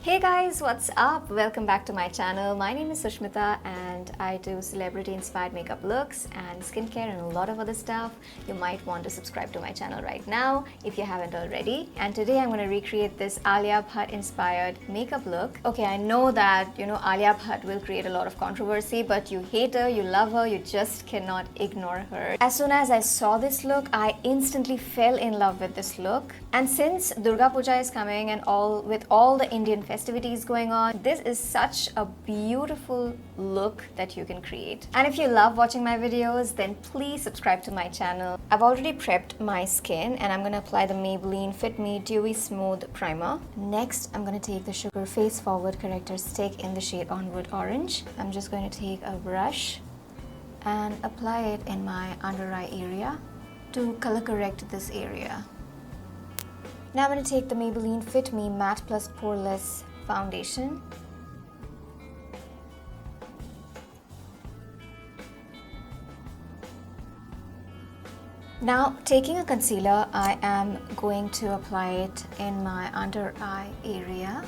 Hey guys, what's up? Welcome back to my channel. My name is Sushmita and I do celebrity inspired makeup looks and skincare and a lot of other stuff. You might want to subscribe to my channel right now if you haven't already. And today I'm going to recreate this Alia Bhatt inspired makeup look. Okay, I know that Alia Bhatt will create a lot of controversy, but you hate her, you love her, you just cannot ignore her. As soon as I saw this look, I instantly fell in love with this look. And since Durga Puja is coming and with all the Indian festivities going on, this is such a beautiful look that you can create. And if you love watching my videos, then please subscribe to my channel. I've already prepped my skin and I'm going to apply the Maybelline Fit Me Dewy Smooth Primer. Next, I'm going to take the Sugar Face Forward Corrector Stick in the shade Onward Orange. I'm just going to take a brush and apply it in my under eye area to color correct this area. Now I'm going to take the Maybelline Fit Me Matte Plus Poreless Foundation. Now taking a concealer, I am going to apply it in my under eye area.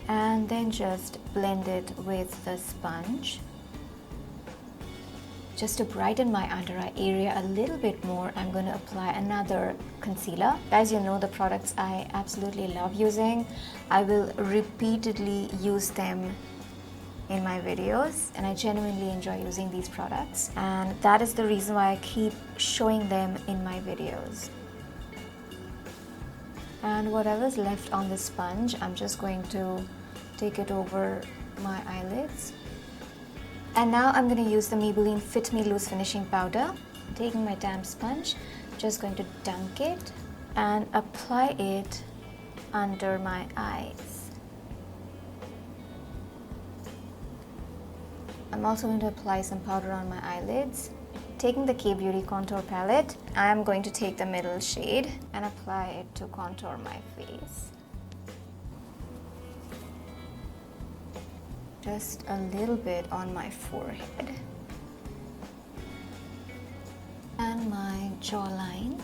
And then just blend it with the sponge. Just to brighten my under eye area a little bit more, I'm going to apply another concealer. Guys, you know the products I absolutely love using. I will repeatedly use them in my videos and I genuinely enjoy using these products. And that is the reason why I keep showing them in my videos. And whatever's left on the sponge, I'm just going to take it over my eyelids. And now I'm going to use the Maybelline Fit Me Loose Finishing Powder. Taking my damp sponge, just going to dunk it and apply it under my eyes. I'm also going to apply some powder on my eyelids. Taking the K-Beauty Contour Palette, I am going to take the middle shade and apply it to contour my face. Just a little bit on my forehead and my jawline.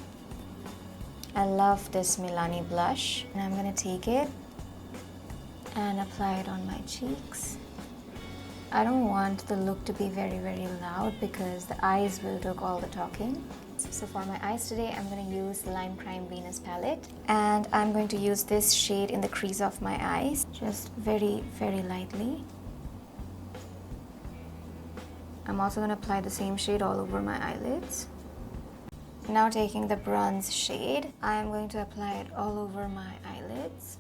I love this Milani blush and I'm going to take it and apply it on my cheeks. I don't want the look to be very loud because the eyes will do all the talking. So for my eyes today, I'm going to use the Lime Crime Venus palette and I'm going to use this shade in the crease of my eyes, just very lightly. I'm also going to apply the same shade all over my eyelids. Now taking the bronze shade, I am going to apply it all over my eyelids.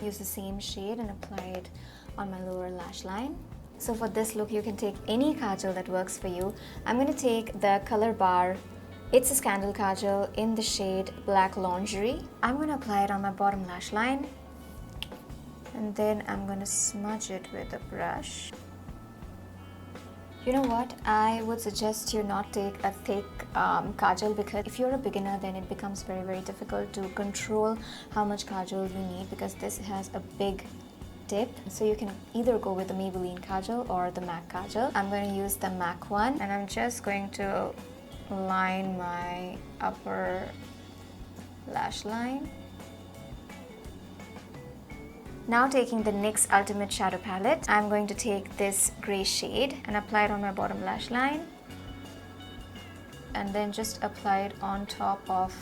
Use the same shade and apply it on my lower lash line. So for this look, you can take any kajal that works for you. I'm going to take the Color Bar It's a Scandal Kajal in the shade Black Lingerie. I'm going to apply it on my bottom lash line. And then I'm going to smudge it with a brush. You know what? I would suggest you not take a thick kajal because if you're a beginner, then it becomes very difficult to control how much kajal you need because this has a big tip. So you can either go with the Maybelline kajal or the MAC kajal. I'm going to use the MAC one and I'm just going to line my upper lash line. Now taking the NYX Ultimate Shadow Palette, I'm going to take this gray shade and apply it on my bottom lash line. And then just apply it on top of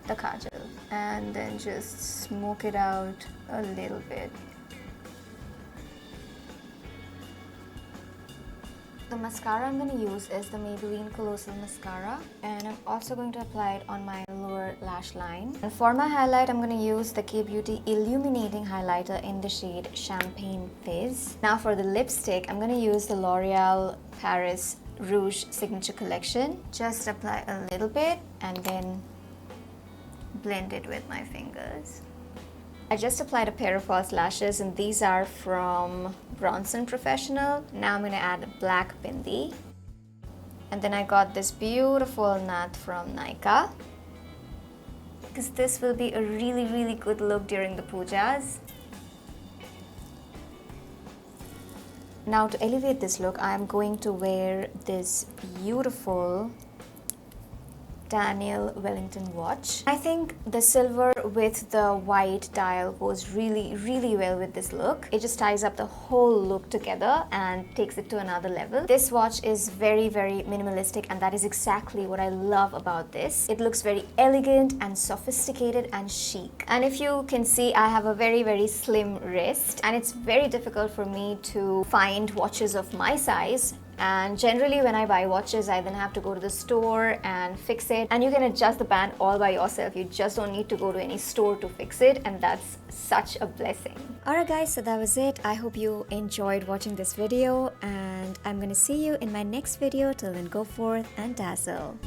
the kajal. And then just smoke it out a little bit. The mascara I'm going to use is the Maybelline Colossal Mascara and I'm also going to apply it on my lower lash line. And for my highlight, I'm going to use the K-Beauty Illuminating Highlighter in the shade Champagne Fizz. Now for the lipstick, I'm going to use the L'Oreal Paris Rouge Signature Collection. Just apply a little bit and then blend it with my fingers. I just applied a pair of false lashes and these are from Bronson Professional. Now I'm going to add a black bindi. And then I got this beautiful knot from Nykaa. Because this will be a really good look during the pujas. Now to elevate this look, I am going to wear this beautiful Daniel Wellington watch. I think the silver with the white dial goes really well with this look. It just ties up the whole look together and takes it to another level. This watch is very minimalistic, and that is exactly what I love about this. It looks very elegant and sophisticated and chic. And if you can see, I have a very slim wrist, and it's very difficult for me to find watches of my size. And generally when I buy watches, I then have to go to the store and fix it, and you can adjust the band all by yourself. You just don't need to go to any store to fix it, and that's such a blessing. Alright guys, so that was it. I hope you enjoyed watching this video, and I'm gonna see you in my next video. Till then, go forth and dazzle.